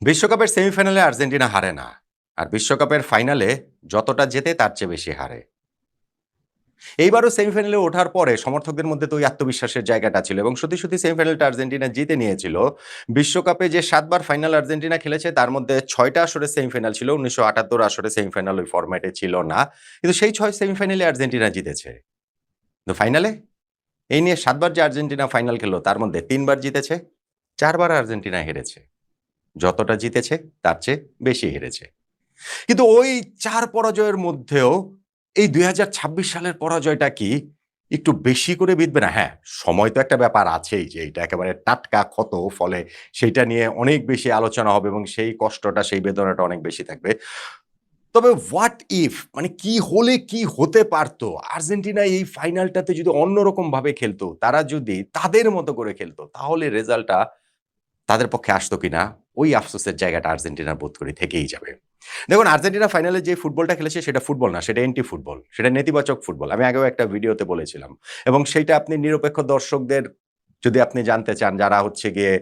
বিশ্বকাপের সেমিফাইনালে আর্জেন্টিনা হারে না। আর বিশ্বকাপের ফাইনালে যতটা জেতে তার চেয়ে বেশি হারে। এইবারও সেমিফাইনালে ওঠার পরে সমর্থকদের মধ্যে তো ওই আত্মবিশ্বাসের জায়গাটা ছিল এবং সত্যি সেমিফাইনালটা আর্জেন্টিনা জিতে নিয়েছিল। বিশ্বকাপে যে ৭ বার ফাইনাল আর্জেন্টিনা খেলেছে তার মধ্যে ৬ টা আসরে সেমিফাইনাল ছিল। ১৯৭৮ আসরে সেমিফাইনাল ওই ফরম্যাটে ছিল না। কিন্তু সেই ৬ সেমিফাইনালে আর্জেন্টিনা জিতেছে। কিন্তু ফাইনালে এই নিয়ে ৭ বার যে আর্জেন্টিনা ফাইনাল খেলল তার মধ্যে ৩ বার জিতেছে, ৪ বার আর্জেন্টিনা হেরেছে। যতটা জিতেছে তার চেয়ে বেশি হেরেছে। কিন্তু ওই ৪ পরাজয়ের মধ্যেও এই ২০২৬ সালের পরাজয়টা কি একটু বেশি করে বিঁধবে না? হ্যাঁ, সময় তো একটা ব্যাপার আছেই যে এটা একেবারে টাটকা ক্ষত, ফলে সেইটা নিয়ে অনেক বেশি আলোচনা হবে এবং সেই কষ্টটা, সেই বেদনাটা অনেক বেশি থাকবে। তবে হোয়াট ইফ মানে কি হলে কি হতে পারত? আর্জেন্টিনা এই ফাইনালটাতে যদি অন্যরকমভাবে খেলতো, তারা যদি তাদের মতো করে খেলতো, তাহলে রেজাল্টটা তাদের পক্ষে আসতো কিনা, ওই আফসোসের জায়গাটা আর্জেন্টিনার বোধ করি থেকেই যাবে। দেখুন আর্জেন্টিনা ফাইনালে যে ফুটবলটা খেলেছে সেটা ফুটবল না, সেটা এন্টি ফুটবল। সেটা নেতিবাচক ফুটবল। আমি আগেও একটা ভিডিওতে বলেছিলাম। এবং সেইটা আপনি নিরপেক্ষ দর্শকদের যদি আপনি জানতে চান যারা হচ্ছে গিয়ে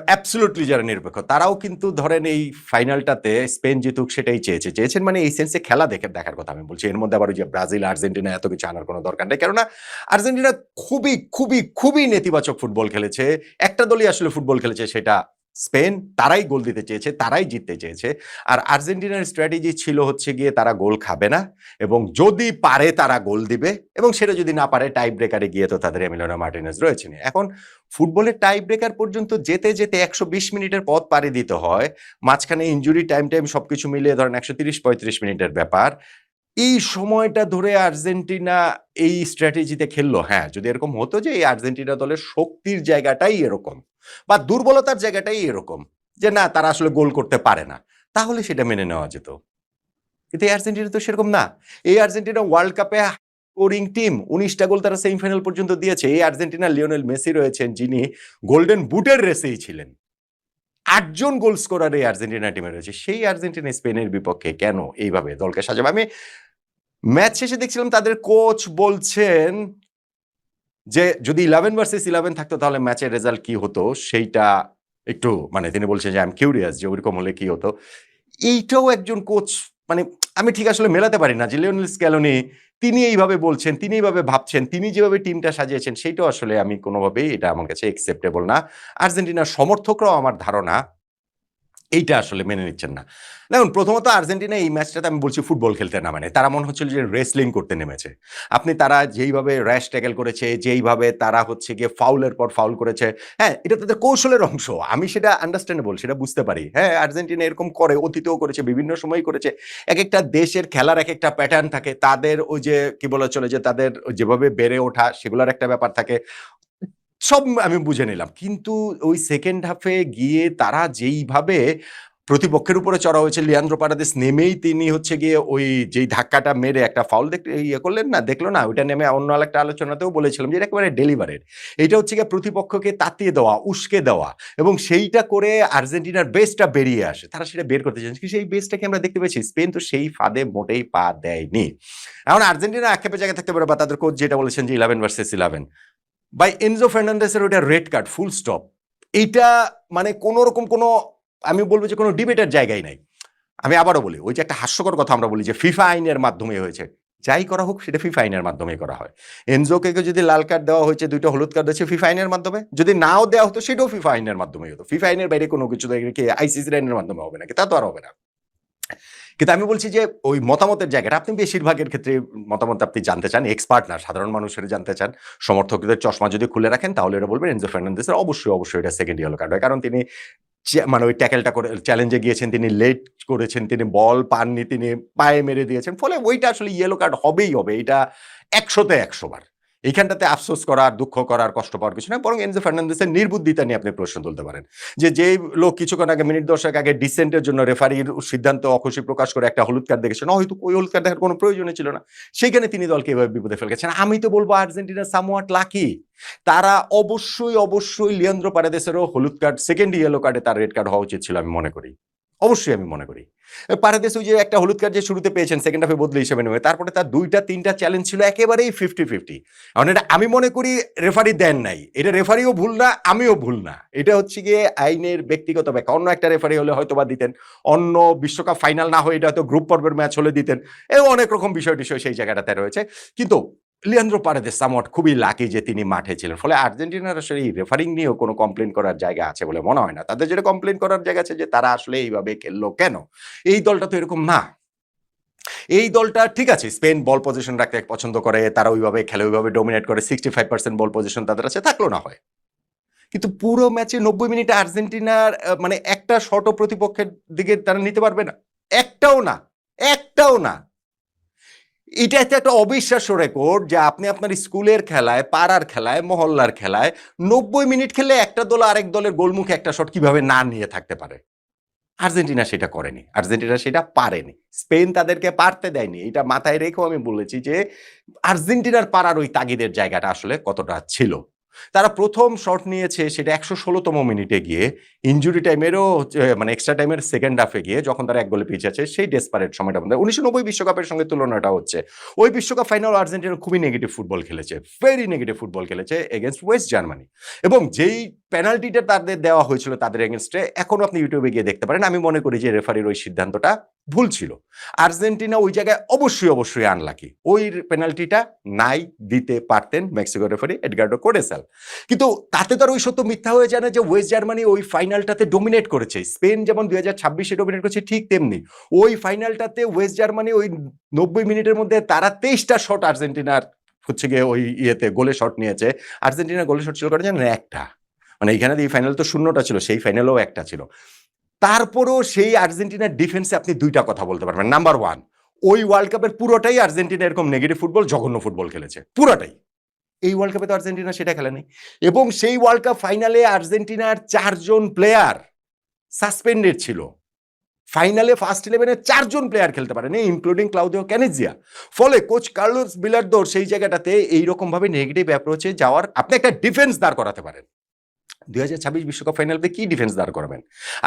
অ্যাবসোলিউটলি যারা নিরপেক্ষ তারাও কিন্তু ধরেন এই ফাইনালটাতে স্পেন জিতুক সেটাই চেয়েছে। চেয়েছেন মানে এই সেন্সে খেলা দেখার কথা আমি বলছি। এর মধ্যে আবার ওই যে ব্রাজিল, আর্জেন্টিনা এত কিছু আনার কোনো দরকার নেই। কেননা আর্জেন্টিনা খুবই নেতিবাচক ফুটবল খেলেছে। একটা দলই আসলে ফুটবল খেলেছে সেটা স্পেন। তারাই গোল দিতে চেয়েছে, তারাই জিততে চেয়েছে। আর আর্জেন্টিনার স্ট্র্যাটেজি ছিল হচ্ছে গিয়ে তারা গোল খাবে না এবং যদি পারে তারা গোল দিবে এবং সেটা যদি না পারে টাই ব্রেকারে গিয়ে তো তাদের এমিলিয়ানো মার্টিনেজ রয়েছেন। এখন ফুটবলের টাই ব্রেকার পর্যন্ত যেতে ১২০ মিনিটের পথ পাড়ি দিতে হয়। মাঝখানে ইনজুরি টাইম সবকিছু মিলিয়ে ধরেন ১৩০-৩৫ মিনিটের ব্যাপার। এই সময়টা ধরে আর্জেন্টিনা এই স্ট্র্যাটেজিতে খেললো। হ্যাঁ, যদি এরকম হতো যে এই আর্জেন্টিনা দলের শক্তির জায়গাটাই এরকম বা দুর্বলতার জায়গাটাই এরকম যে না তারা আসলে গোল করতে পারে না, তাহলে সেটা মেনে নেওয়া যেত। কিন্তু এই আর্জেন্টিনা তো সেরকম না। এই আর্জেন্টিনা ওয়ার্ল্ড কাপে স্কোরিং টিম ১৯ টা গোল তারা সেমিফাইনাল পর্যন্ত দিয়েছে। এই আর্জেন্টিনা লিওনেল মেসি রয়েছেন যিনি গোল্ডেন বুটের রেসেই ছিলেন। ৮ জন গোল স্কোরার এই আর্জেন্টিনা টিমে রয়েছে। সেই আর্জেন্টিনা স্পেনের বিপক্ষে কেন এইভাবে দলকে সাজাবে? আমি ম্যাচ শেষে দেখছিলাম তাদের কোচ বলছেন যে যদি 11 ভার্সেস 11 থাকতো তাহলে ম্যাচের রেজাল্ট কি হতো সেইটা একটু মানে তিনি বলছেন যে আই এম কিউরিয়াস যে ওইরকম হলে কি হতো। এইটাও একজন কোচ মানে আমি ঠিক আসলে মেলাতে পারি না যে লিওনেল স্ক্যালোনি তিনি এইভাবে বলছেন, তিনি এইভাবে ভাবছেন, তিনি যেভাবে টিমটা সাজিয়েছেন সেইটাও আসলে আমি কোনোভাবেই এটা আমার কাছে অ্যাকসেপ্টেবল না। আর্জেন্টিনার সমর্থকরাও আমার ধারণা এইটা আসলে মেনে নিচ্ছেন না। দেখুন প্রথমত আর্জেন্টিনা এই ম্যাচটাতে আমি বলছি ফুটবল খেলতে নামে নাই। তারা মনে হচ্ছিল যে রেসলিং করতে নেমেছে। তারা যেইভাবে র‍্যাশ ট্যাকেল করেছে, যেইভাবে তারা হচ্ছে গিয়ে ফাউলের পর ফাউল করেছে, হ্যাঁ, এটা তাদের কৌশলের অংশ। আমি সেটা আন্ডারস্ট্যান্ডেবল, সেটা বুঝতে পারি। হ্যাঁ, আর্জেন্টিনা এরকম করে, অতীতেও করেছে, বিভিন্ন সময়ই করেছে। একেকটা দেশের খেলার একেকটা প্যাটার্ন থাকে। তাদের ওই যে কি বলা চলে যে তাদের যেভাবে বেড়ে ওঠা সেগুলার একটা ব্যাপার থাকে। সব আমি বুঝে নিলাম। কিন্তু ওই সেকেন্ড হাফে গিয়ে তারা যেইভাবে প্রতিপক্ষের উপরে চড়া হয়েছে, লিয়ান্দ্রো পারাদেস নেমেই তিনি হচ্ছে গিয়ে ওই যেই ধাক্কাটা মেরে একটা ফাউল করলেন না, দেখলো না? ওইটা নেমে অন্য আরেকটা আলোচনাতেও বলেছিলাম যে এটা একেবারে ডেলিভারেট। এইটা হচ্ছে গিয়ে প্রতিপক্ষকে তাতিয়ে দেওয়া, উস্কে দেওয়া এবং সেইটা করে আর্জেন্টিনার বেসটা বেরিয়ে আসে। তারা সেটা বের করতে চাইছে। কিন্তু সেই বেসটাকে আমরা দেখতে পেয়েছি। স্পেন তো সেই ফাঁদে মোটেই পা দেয়নি। এখন আর্জেন্টিনা আক্ষেপের জায়গায় থাকতে পারে বা তাদের কোচ যেটা বলেছেন যে 11 ভার্সেস 11 ভাই এনজো ফার্নান্দেসের ওইটা রেড কার্ড ফুল স্টপ। এইটা মানে কোন রকম কোন আমি বলব যে কোন ডিবেটের জায়গাই নাই। আমি আবারও বলি, ওই যে একটা হাস্যকর কথা আমরা বলি যে ফিফা আইনের মাধ্যমে হয়েছে। যাই করা হোক সেটা ফিফা আইনের মাধ্যমেই করা হয়। এনজোকে যদি লাল কার্ড দেওয়া হয়েছে, ২ টা হলুদ কার্ড হয়েছে ফিফা আইনের মাধ্যমে। যদি নাও দেওয়া হতো সেটাও ফিফা আইনের মাধ্যমেই হতো। ফিফা আইনের বাইরে কোন কিছু কি আইসিসির আইনের মাধ্যমে হবে নাকি? তা তো আর হবে না। কিন্তু আমি বলছি যে ওই মতামতের জায়গাটা আপনি বেশিরভাগের ক্ষেত্রে মতামত আপনি জানতে চান, এক্সপার্ট না সাধারণ মানুষের জানতে চান। সমর্থকদের চশমা যদি খুলে রাখেন তাহলে এটা বলবেন এনজো ফার্নান্দেসের অবশ্যই এটা সেকেন্ড ইয়েলো কার্ড হয়। কারণ তিনি মানে ওই ট্যাকেলটা করে চ্যালেঞ্জে গিয়েছেন, তিনি লেট করেছেন, তিনি বল পাননি, তিনি পায়ে মেরে দিয়েছেন। ফলে ওইটা আসলে ইয়েলো কার্ড হবেই হবে। এটা ১০০ তে ১০০ বার। এইখানটাতে আফসোস করার, দুঃখ করার, কষ্ট পাওয়ার কিছু না। বরং এনজো ফার্নান্দেসের নির্বুদ্ধিতা নিয়ে আপনি প্রশ্ন তুলতে পারেন। যেই লোক কিছুক্ষণ আগে মিনিট ১০ আগে ডিসেন্টের জন্য রেফারির সিদ্ধান্ত অখুশি প্রকাশ করে একটা হলুদ কার্ড দেখেছেন, হয়তো ওই হলুদ কার্ড দেখার কোনো প্রয়োজনই ছিল না। সেইখানে তিনি দলকে এভাবে বিপদে ফেলছেন। আমি তো বলব আর্জেন্টিনা সামওয়াট লাকি। তারা অবশ্যই লিয়ান্দ্রো পারেদেসেরও হলুদ কার্ড, সেকেন্ড ইয়েলো কার্ডে তার রেড কার্ড হওয়া উচিত ছিল আমি মনে করি। অবশ্যই আমি মনে করি। পারাদেস ওই যে একটা হলুদ কার্ড যে শুরুতে পেয়েছেন সেকেন্ড হাফে বদলি হিসেবে নেমে, তারপরে তার ২টা-৩টা চ্যালেঞ্জ ছিল একেবারেই 50-50। এখন এটা আমি মনে করি রেফারি দেন নাই। এটা রেফারিও ভুল না, আমিও ভুল না। এটা হচ্ছে গিয়ে আইনের ব্যক্তিগত ব্যাখ্যা। অন্য একটা রেফারি হলে হয়তোবা দিতেন। অন্য বিশ্বকাপ ফাইনাল না হয়ে এটা হয়তো গ্রুপ পর্বের ম্যাচ হলে দিতেন। অনেক রকম বিষয়-টিষয় সেই জায়গাটাতে রয়েছে। কিন্তু লিয়ান্দ্রো পারেদেস সামহাট খুবই লাকি যে তিনি মাঠে ছিলেন। ফলে আর্জেন্টিনার আসলে এই রেফারিং নিয়েও কোনো কমপ্লেইন করার জায়গা আছে বলে মনে হয় না। তাদের যেটা কমপ্লেইন করার জায়গা আছে যে তারা আসলে এইভাবে খেললো কেন? এই দলটা তো এরকম না। এই দলটা ঠিক আছে স্পেন বল পজিশন রাখতে পছন্দ করে, তারা ওইভাবে খেলে, ওইভাবে ডমিনেট করে 65% বল পজিশন তাদের আছে, থাকলো না হয়। কিন্তু পুরো ম্যাচে ৯০ মিনিটে আর্জেন্টিনার মানে একটা শটও প্রতিপক্ষের দিকে তারা নিতে পারবে না। একটাও না, একটাও না। এটা একটা অবিশ্বাস্য রেকর্ড যে আপনি আপনার স্কুলের খেলায়, পাড়ার খেলায়, মহল্লার খেলায় ৯০ মিনিট খেলে একটা দল আরেক দলের গোলমুখে একটা শট কিভাবে না নিয়ে থাকতে পারে। আর্জেন্টিনা সেটা করেনি। আর্জেন্টিনা সেটা পারেনি। স্পেন তাদেরকে পারতে দেয়নি। এটা মাথায় রেখেও আমি বলেছি যে আর্জেন্টিনার পারার ওই তাগিদের জায়গাটা আসলে কতটা ছিল। তারা ১ম শট নিয়েছে সেটা ১১৬তম মিনিটে গিয়ে ইনজুরি টাইমেরও মানে এক্সট্রা টাইমের সেকেন্ড হাফে গিয়ে যখন তারা ১ গোলে পিছিয়ে আছে সেই ডেসপারেট সময়টা মধ্যে ১৯৯০ বিশ্বকাপের সঙ্গে তুলনাটা হচ্ছে। ওই বিশ্বকাপ ফাইনাল আর্জেন্টিনা খুবই নেগেটিভ ফুটবল খেলেছে। ভেরি নেগেটিভ ফুটবল খেলেছে এগেইনস্ট ওয়েস্ট জার্মানি। এবং যেই পেনাল্টিটা তাদের দেওয়া হয়েছিল তাদের এগেইনস্টে এখনো আপনি ইউটিউবে গিয়ে দেখতে পারেন। আমি মনে করি যে রেফারির ওই সিদ্ধান্তটা ভুল ছিল। আর্জেন্টিনা ওই জায়গায় অবশ্যই আনলাকি। ওই পেনাল্টিটা নাই দিতে পারতেন মেক্সিকো রেফারি এডগার্ডো কোরেসাল। কিন্তু তাতে তো আর ওই সত্য মিথ্যা হয়ে যায় না যে ওয়েস্ট জার্মানি ওই ফাইনালটাতে ডমিনেট করেছে। স্পেন যেমন ২০২৬ ডমিনেট করেছে ঠিক তেমনি ওই ফাইনালটাতে ওয়েস্ট জার্মানি ওই ৯০ মিনিটের মধ্যে তারা ২৩টা শট আর্জেন্টিনার হচ্ছে গিয়ে ওই গোলে শট নিয়েছে। আর্জেন্টিনার গোলে শট ছিল কটা জানেন? একটা। মানে এইখানে এই ফাইনাল তো ০টা ছিল, সেই ফাইনালেও একটা ছিল। তারপরেও সেই আর্জেন্টিনার ডিফেন্সে আপনি ২ টা কথা বলতে পারবেন। নাম্বার ১ ওই ওয়ার্ল্ড কাপের পুরোটাই আর্জেন্টিনা এরকম নেগেটিভ ফুটবল, জঘন্য ফুটবল খেলেছে। পুরাটাই। এই ওয়ার্ল্ড কাপে তো আর্জেন্টিনা সেটা খেলেনি। এবং সেই ওয়ার্ল্ড কাপ ফাইনালে আর্জেন্টিনার ৪ জন প্লেয়ার সাসপেন্ডেড ছিল। ফাইনালে ফার্স্ট 11 এ ৪ জন প্লেয়ার খেলতে পারেনি ইনক্লুডিং ক্লাউদিও ক্যানিজিয়া। ফলে কোচ কার্লোস বিলার্দোর সেই জায়গাটাতে এইরকমভাবে নেগেটিভ অ্যাপ্রোচে যাওয়ার আপনি একটা ডিফেন্স দাঁড় করাতে পারেন। ২০২৬ বিশ্বকাপ ফাইনালে কি ডিফেন্স দাঁড় করাবেন?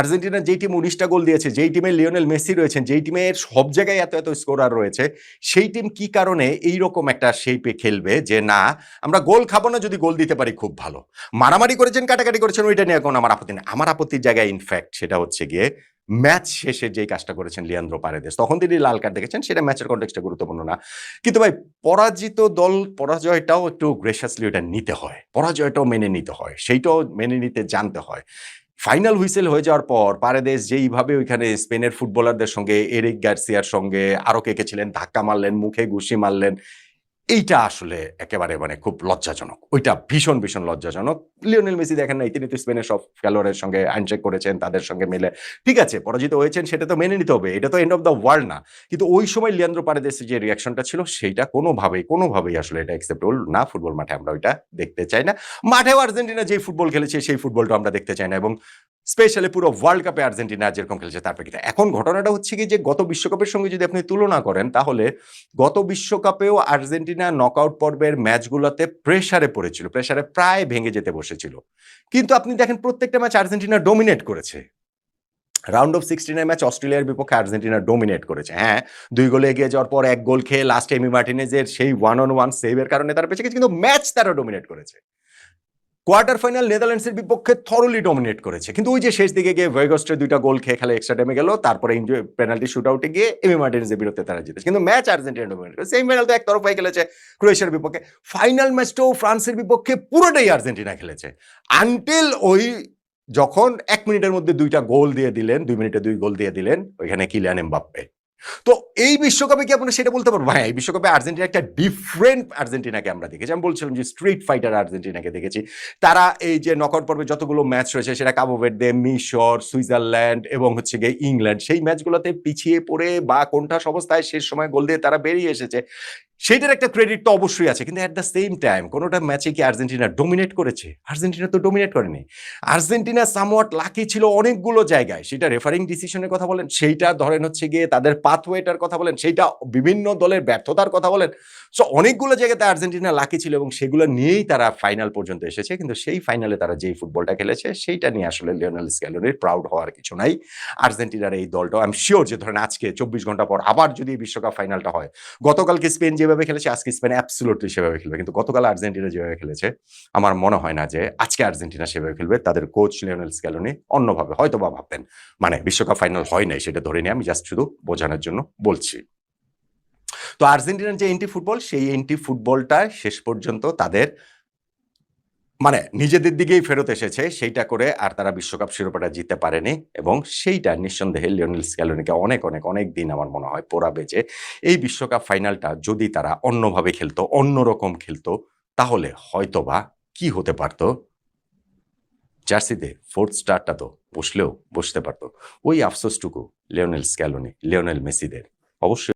আর্জেন্টিনা যেই টিম ১৯টা গোল দিয়েছে, যেই টিমে লিওনেল মেসি রয়েছেন, যেই টিমের সব জায়গায় এত স্কোরার রয়েছে, সেই টিম কি কারণে এইরকম একটা শেপে খেলবে যে না আমরা গোল খাবো না যদি গোল দিতে পারি খুব ভালো। মারামারি করেছেন, কাটাকাটি করেছেন ওইটা নিয়ে এখন আমার আপত্তি নেই। আমার আপত্তির জায়গায় ইনফ্যাক্ট সেটা হচ্ছে গিয়ে ম্যাচ শেষে যেই কাজটা করেছেন লিয়ান্দ্রো পারেদেস, তখন তিনি লাল কার্ড দেখেছেন সেটা ম্যাচের কনটেক্সটে গুরুত্বপূর্ণ না। কিন্তু ভাই পরাজিত দল পরাজয়টাও একটু গ্রেসিয়াসলি ওটা নিতে হয়। পরাজয়টাও মেনে নিতে হয়। সেইটাও মেনে নিতে জানতে হয়। ফাইনাল হুইসেল হয়ে যাওয়ার পর পারেদেস যেইভাবে ওইখানে স্পেনের ফুটবলারদের সঙ্গে এরিক গার্সিয়ার সঙ্গে আরো কে ছিলেন ধাক্কা মারলেন, মুখে ঘুষি মারলেন। এইটা আসলে একেবারে মানে খুব লজ্জাজনক। ওইটা ভীষণ লজ্জাজনক। লিওনেল মেসি দেখেন নাই, তিনি তো স্পেনের সব খেলোয়াড়ের সঙ্গে হ্যান্ডশেক করেছেন, তাদের সঙ্গে মিলে। ঠিক আছে, পরাজিত হয়েছেন সেটা তো মেনে নিতে হবে। এটা তো এন্ড অফ দ্য ওয়ার্ল্ড না। কিন্তু ওই সময় লিয়ান্দ্রো পারেদেসের যে রিঅ্যাকশনটা ছিল সেইটা কোনোভাবেই আসলে এটা অ্যাকসেপ্টেবল না। ফুটবল মাঠে আমরা ওইটা দেখতে চাই না। মাঠেও আর্জেন্টিনা যেই ফুটবল খেলেছে সেই ফুটবলটা আমরা দেখতে চাই না এবং স্পেশালি পুরো ওয়ার্ল্ড কাপে আর্জেন্টিনা যেরকম খেলেছে তার প্রেক্ষিতে। এখন ঘটনাটা হচ্ছে কি যে গত বিশ্বকাপের সঙ্গে যদি আপনি তুলনা করেন তাহলে গত বিশ্বকাপেও আর্জেন্টিনা নকআউট পর্বের ম্যাচগুলোতে প্রেসারে পড়েছিল। প্রেসারে প্রায় ভেঙে যেতে বসেছিল। কিন্তু আপনি দেখেন প্রত্যেকটা ম্যাচ আর্জেন্টিনা ডমিনেট করেছে। রাউন্ড অফ 16 ম্যাচ অস্ট্রেলিয়ার বিপক্ষে আর্জেন্টিনা ডমিনেট করেছে। হ্যাঁ, ২ গোলে এগিয়ে যাওয়ার পর ১ গোল খেয়ে লাস্টে এমি মার্টিনেজের সেই 1-on-1 সেভের কারণে তারা বেঁচে গেছে, কিন্তু ম্যাচ তারা ডমিনেট করেছে। কোয়ার্টার ফাইনাল নেদারল্যান্ডসের বিপক্ষে থরলি ডমিনেট করেছে। কিন্তু ওই যে শেষ দিকে গিয়ে ভেগস্টের ২ টা গোল খেয়ে খেলে এক্সট্রা টাইমে গেল। তারপরে পেনাল্টি শুট আউটে গিয়ে এমি মার্টিনেজের বিরুদ্ধে তারা জিতেছে। কিন্তু ম্যাচ আর্জেন্টিনা ডমিনেট করেছে। সেমিফাইনাল তো একতরফাই খেলেছে ক্রোয়েশিয়ার বিপক্ষে। ফাইনাল ম্যাচটাও ফ্রান্সের বিপক্ষে পুরোটাই আর্জেন্টিনা খেলেছে। আনটিল ওই যখন ১ মিনিটের মধ্যে ২ টা গোল দিয়ে দিলেন, ২ মিনিটে ২ গোল দিয়ে দিলেন ওইখানে কিলিয়ান এমবাপ্পে। তো এই বিশ্বকাপে কি আপনারা সেটা বলতে পারবো? হ্যাঁ, এই বিশ্বকাপে আর্জেন্টিনা একটা ডিফারেন্ট আর্জেন্টিনাকে আমরা দেখেছি। আমি বলছিলাম যে স্ট্রিট ফাইটার আর্জেন্টিনাকে দেখেছি। তারা এই যে নকআউট পর্বে যতগুলো ম্যাচ রয়েছে সেটা কাবো ভের্দে, মিশর, সুইজারল্যান্ড এবং হচ্ছে গিয়ে ইংল্যান্ড, সেই ম্যাচগুলোতে পিছিয়ে পড়ে বা কোণঠাস অবস্থায় শেষ সময় গোল দিয়ে তারা বেরিয়ে এসেছে। সেইটার একটা ক্রেডিট তো অবশ্যই আছে। কিন্তু এট দ্য সেম টাইম কোনটা ম্যাচে কি আর্জেন্টিনা ডমিনেট করেছে? আর্জেন্টিনা তো ডমিনেট করেনি। আর্জেন্টিনা সামওয়াট লাকি ছিল অনেকগুলো জায়গায়। সেটা রেফারিং ডিসিশন এর কথা বলেন, সেইটা ধরেন হচ্ছে গিয়ে তাদের পাথওয়েটার কথা বলেন, সেইটা বিভিন্ন দলের ব্যর্থতার কথা বলেন। সো অনেকগুলো জায়গাতে আর্জেন্টিনা লাকি ছিল এবং সেগুলো নিয়েই তারা ফাইনাল পর্যন্ত এসেছে। কিন্তু সেই ফাইনালে তারা যেই ফুটবলটা খেলেছে সেইটা নিয়ে আসলে লিওনেল স্ক্যালোনির প্রাউড হওয়ার কিছু নাই। আর্জেন্টিনার এই দলটাও আই এম সিউর যে ধরেন আজকে ২৪ ঘন্টা পর আবার যদি এই বিশ্বকাপ ফাইনালটা হয়, গতকালকে স্পেন যেভাবে খেলেছে আজকে স্পেন অ্যাবসোলিউটলি সেভাবে খেলবে। কিন্তু গতকাল আর্জেন্টিনা যেভাবে খেলেছে, আমার মনে হয় না যে আজকে আর্জেন্টিনা সেভাবে খেলবে। তাদের কোচ লিওনেল স্ক্যালোনি অন্যভাবে হয়তোবা ভাবতেন। মানে বিশ্বকাপ ফাইনাল হয় নাই সেটা ধরে নিয়ে আমি জাস্ট শুধু বোঝানোর জন্য বলছি। তো আর্জেন্টিনার যে এন্টি ফুটবল, সেই এন্টি ফুটবলটা শেষ পর্যন্ত তাদের মানে নিজেদের দিকেই ফেরত এসেছে। সেইটা করে আর তারা বিশ্বকাপ শিরোপাটা জিততে পারেনি এবং সেইটা নিঃসন্দেহে লিওনেল স্ক্যালোনিকে অনেক দিন আমার মনে হয় পোড়াবে যে এই বিশ্বকাপ ফাইনালটা যদি তারা অন্যভাবে খেলতো, অন্যরকম খেলতো তাহলে হয়তোবা কি হতে পারত? জার্সিতে 4th স্টারটা তো বসলেও বসতে পারত। ওই আফসোসটুকু লিওনেল স্ক্যালোনি, লিওনেল মেসিদের অবশ্যই